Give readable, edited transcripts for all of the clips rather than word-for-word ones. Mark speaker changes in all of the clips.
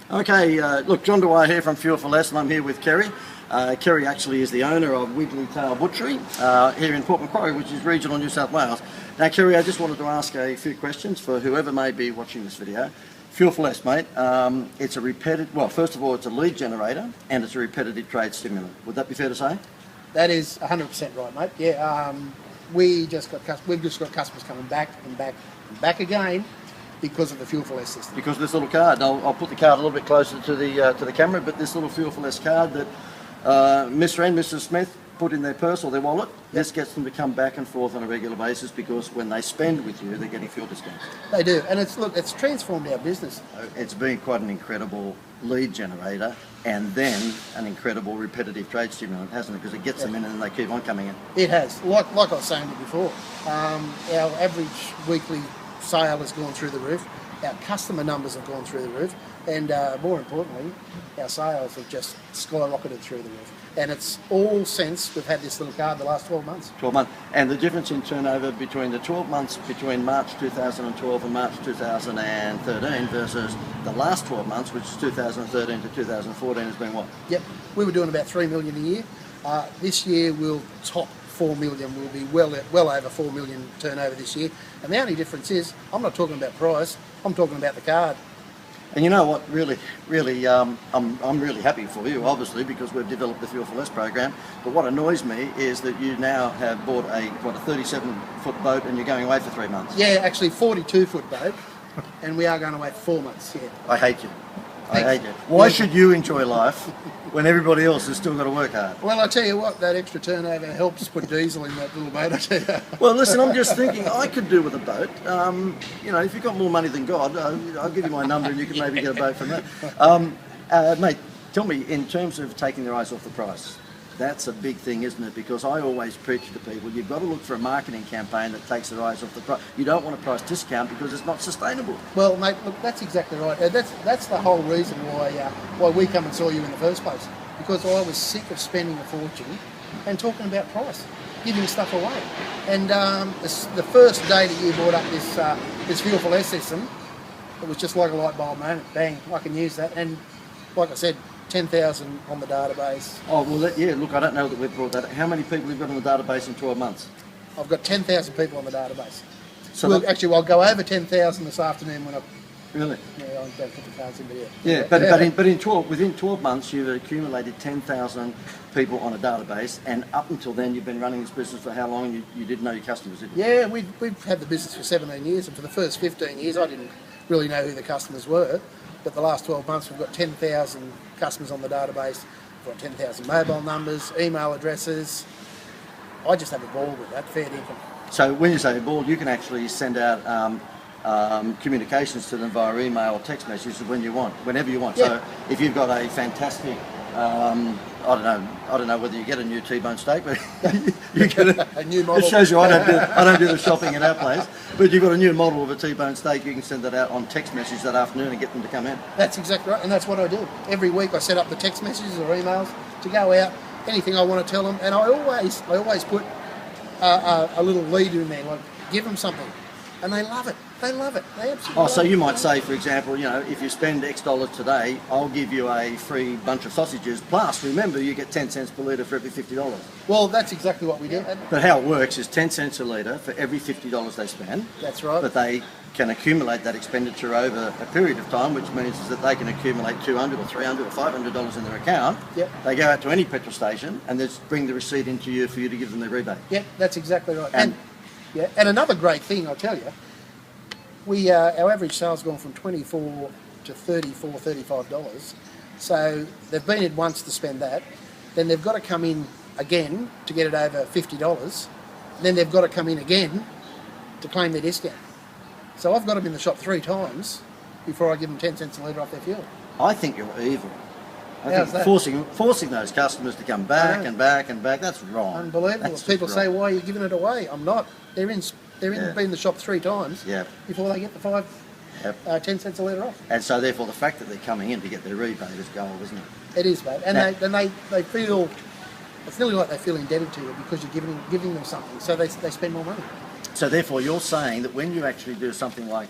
Speaker 1: Okay, look, John Dwyer here from Fuel for Less, and I'm here with Kerry. Kerry actually is the owner of Wiggly Tail Butchery here in Port Macquarie, which is regional New South Wales. Now, Kerry, I just wanted to ask a few questions for whoever may be watching this video. Fuel for Less, mate. It's a repetitive, well, first of all, it's a lead generator and it's a repetitive trade stimulant. Would that be fair to say?
Speaker 2: That is 100% right, mate. Yeah, we've just got customers coming back and back and back again because of the Fuel for Less system.
Speaker 1: Because of this little card. I'll put the card a little bit closer to the camera, but this little Fuel for Less card that Mr. and Mrs. Smith put in their purse or their wallet, this gets them to come back and forth on a regular basis because when they spend with you, they're getting fuel discounts.
Speaker 2: They do, and it's transformed our business.
Speaker 1: It's been quite an incredible lead generator and then an incredible repetitive trade stimulant, hasn't it? Because it gets them in and they keep on coming in.
Speaker 2: It has. Like I was saying before, our average weekly sale has gone through the roof. Our customer numbers have gone through the roof, and more importantly, our sales have just skyrocketed through the roof. And it's all since we've had this little card the last 12 months.
Speaker 1: 12 months. And the difference in turnover between the 12 months between March 2012 and March 2013 versus the last 12 months, which is 2013 to 2014, has been what?
Speaker 2: Yep. We were doing about 3 million a year. This year we'll top 4 million. We'll be well over 4 million turnover this year. And the only difference is, I'm not talking about price, I'm talking about the card.
Speaker 1: And you know what, really, I'm really happy for you, obviously, because we've developed the Fuel for Less program. But what annoys me is that you now have bought a 37-foot boat and you're going away for 3 months.
Speaker 2: Yeah, actually 42-foot boat, and we are going away for 4 months, yeah.
Speaker 1: I hate you. I hate you. Why should you enjoy life when everybody else has still got to work hard?
Speaker 2: Well, I tell you what, that extra turnover helps put diesel in that little boat, I tell you.
Speaker 1: Well, listen, I'm just thinking I could do with a boat. You know, if you've got more money than God, I'll give you my number and you can maybe get a boat from that. Mate, tell me, in terms of taking their eyes off the price, that's a big thing, isn't it? Because I always preach to people, you've got to look for a marketing campaign that takes their eyes off the price. You don't want a price discount because it's not sustainable.
Speaker 2: Well, mate, look, that's exactly right. That's the whole reason why we come and saw you in the first place. Because I was sick of spending a fortune and talking about price, giving stuff away. And the first day that you brought up this Fuel for Less system, it was just like a light bulb moment. Bang, I can use that. And like I said, 10,000 on the database.
Speaker 1: Oh, well, yeah, look, I don't know that we've brought that. How many people have you got on the database in 12 months?
Speaker 2: I've got 10,000 people on the database.
Speaker 1: So
Speaker 2: actually, I'll go over 10,000 this afternoon when I...
Speaker 1: Really?
Speaker 2: Yeah, I'm about to put the cards in video.
Speaker 1: Yeah, within 12 months, you've accumulated 10,000 people on a database, and up until then, you've been running this business for how long? You didn't know your customers, did you?
Speaker 2: Yeah, we've had the business for 17 years, and for the first 15 years, I didn't really know who the customers were. But the last 12 months, we've got 10,000 customers on the database. We've got 10,000 mobile numbers, email addresses. I just have a ball with that, fair income.
Speaker 1: So when you say a ball, you can actually send out communications to them via email or text messages whenever you want.
Speaker 2: Yeah.
Speaker 1: So if you've got a fantastic, I don't know whether you get a new T-bone steak, but you get
Speaker 2: a new model.
Speaker 1: It shows you I don't do the shopping at our place. But you've got a new model of a T-bone steak, you can send that out on text message that afternoon and get them to come in.
Speaker 2: That's exactly right, and that's what I do. Every week I set up the text messages or emails to go out, anything I want to tell them, and I always put a little lead in there, like give them something, and they love it. They love it. They absolutely love it.
Speaker 1: So you might say, for example, you know, if you spend X dollars today, I'll give you a free bunch of sausages. Plus, remember, you get 10 cents per litre for every $50.
Speaker 2: Well, that's exactly what we do.
Speaker 1: But how it works is 10 cents a litre for every $50 they spend.
Speaker 2: That's right.
Speaker 1: But they can accumulate that expenditure over a period of time, which means is that they can accumulate $200 or $300 or $500 in their account.
Speaker 2: Yep.
Speaker 1: They go out to any petrol station and they bring the receipt into you for you to give them their rebate.
Speaker 2: Yep, that's exactly right. And another great thing, I'll tell you, our average sales gone from $24 to $34, $35. So they've been in once to spend that. Then they've got to come in again to get it over $50. Then they've got to come in again to claim their discount. So I've got them in the shop 3 times before I give them 10 cents a litre off their fuel.
Speaker 1: I think you're evil.
Speaker 2: How's that?
Speaker 1: Forcing those customers to come back and back and back, that's wrong.
Speaker 2: Unbelievable.
Speaker 1: That's
Speaker 2: People say, why are you giving it away? I'm not. They're in the shop 3 times before they get the 10 cents a litre off.
Speaker 1: And so therefore the fact that they're coming in to get their rebate is gold, isn't it?
Speaker 2: It is, mate. And they feel, it's nearly like they feel indebted to you because you're giving them something, so they spend more money.
Speaker 1: So therefore you're saying that when you actually do something like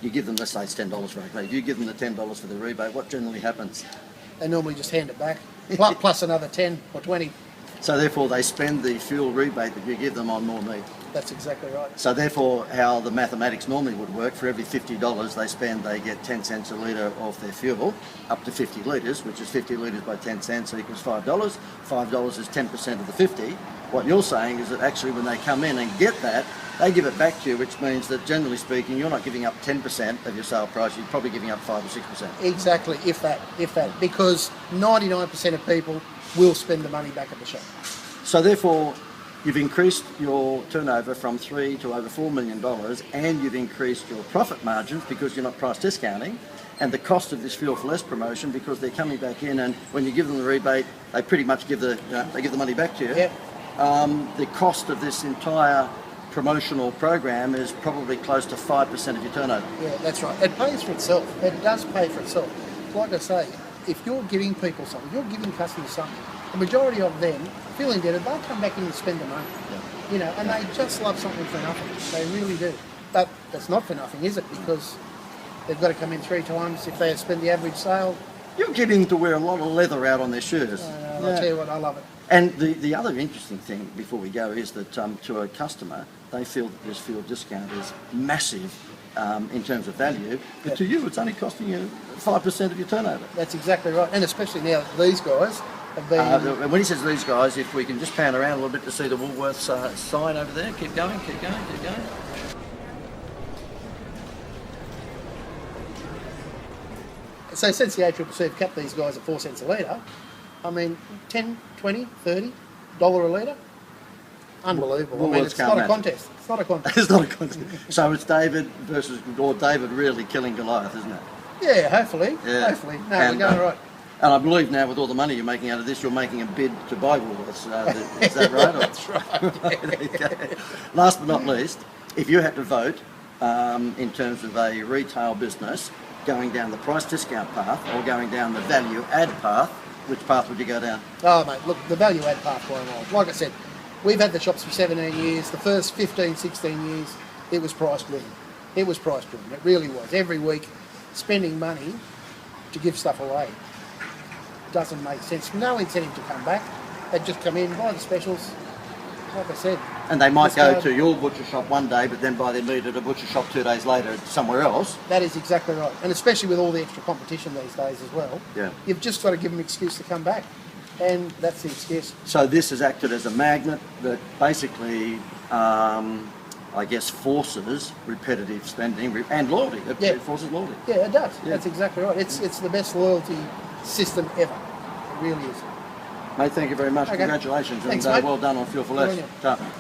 Speaker 1: you give them, let's say it's $10 for rebate, you give them the $10 for the rebate, what generally happens?
Speaker 2: They normally just hand it back, plus another 10 or 20.
Speaker 1: So therefore they spend the fuel rebate that you give them on more meat.
Speaker 2: That's exactly right.
Speaker 1: So therefore how the mathematics normally would work, for every $50 they spend, they get 10 cents a litre off their fuel, up to 50 litres, which is 50 litres by 10 cents equals $5. $5 is 10% of the 50. What you're saying is that actually when they come in and get that, they give it back to you, which means that generally speaking, you're not giving up 10% of your sale price, you're probably giving up 5 or 6%.
Speaker 2: Exactly, if that, because 99% of people will spend the money back at the shop.
Speaker 1: So therefore, you've increased your turnover from $3 to over $4 million, and you've increased your profit margins because you're not price discounting, and the cost of this Fuel for Less promotion because they're coming back in, and when you give them the rebate, they pretty much give the they give the money back to you.
Speaker 2: Yep.
Speaker 1: The cost of this entire promotional program is probably close to 5% of your turnover.
Speaker 2: Yeah, that's right. It pays for itself. It does pay for itself. Like I say, if you're giving people something, you're giving customers something, the majority of them feel indebted, they'll come back in and spend the money.
Speaker 1: Yeah.
Speaker 2: You know, and they just love something for nothing. They really do. But that's not for nothing, is it? Because they've got to come in 3 times if they spend the average sale.
Speaker 1: You're getting to wear a lot of leather out on their shoes.
Speaker 2: I'll tell you what, I love it.
Speaker 1: And the other interesting thing before we go is that to a customer, they feel that this fuel discount is massive in terms of value, but
Speaker 2: Yep.
Speaker 1: to you it's only costing you 5% of your turnover.
Speaker 2: That's exactly right. And especially now that these guys have been...
Speaker 1: When he says these guys, if we can just pan around a little bit to see the Woolworths sign over there, keep going, keep going, keep going.
Speaker 2: So since the ACCC have capped these guys at 4 cents a litre, I mean, 10, 20, 30 dollar a litre? Unbelievable. I mean,
Speaker 1: Woolworths
Speaker 2: it's
Speaker 1: can't
Speaker 2: not a
Speaker 1: match.
Speaker 2: contest. It's not a contest.
Speaker 1: It's not a contest. So it's David versus, or David really killing Goliath, isn't it?
Speaker 2: Yeah, hopefully.
Speaker 1: Yeah.
Speaker 2: Hopefully. No,
Speaker 1: And,
Speaker 2: we're going right.
Speaker 1: And I believe now with all the money you're making out of this, you're making a bid to buy Woolworths. Is that right?
Speaker 2: That's right.
Speaker 1: There you go. Last but not least, if you had to vote in terms of a retail business going down the price discount path or going down the value add path, which path would you go down?
Speaker 2: Oh, mate, look, the value add path going on. Like I said, we've had the shops for 17 years. The first 15, 16 years, it was price driven. It was price driven. It really was. Every week, spending money to give stuff away doesn't make sense. No incentive to come back. They'd just come in, buy the specials. Like I said.
Speaker 1: And they might
Speaker 2: Just
Speaker 1: go
Speaker 2: go-
Speaker 1: to your butcher shop one day, but then buy their meat at a butcher shop 2 days later somewhere else.
Speaker 2: That is exactly right. And especially with all the extra competition these days as well.
Speaker 1: Yeah.
Speaker 2: You've just got to give them an excuse to come back. And that's the excuse.
Speaker 1: So this has acted as a magnet that basically, I guess, forces repetitive spending and loyalty.
Speaker 2: Yeah.
Speaker 1: It forces loyalty.
Speaker 2: Yeah, it does.
Speaker 1: Yeah.
Speaker 2: That's exactly right. It's the best loyalty system ever. It really is.
Speaker 1: Mate, thank you very much.
Speaker 2: Okay.
Speaker 1: Congratulations.
Speaker 2: Thanks,
Speaker 1: and
Speaker 2: mate.
Speaker 1: well done on Fuel for
Speaker 2: Good
Speaker 1: Less.
Speaker 2: on you.
Speaker 1: Ta.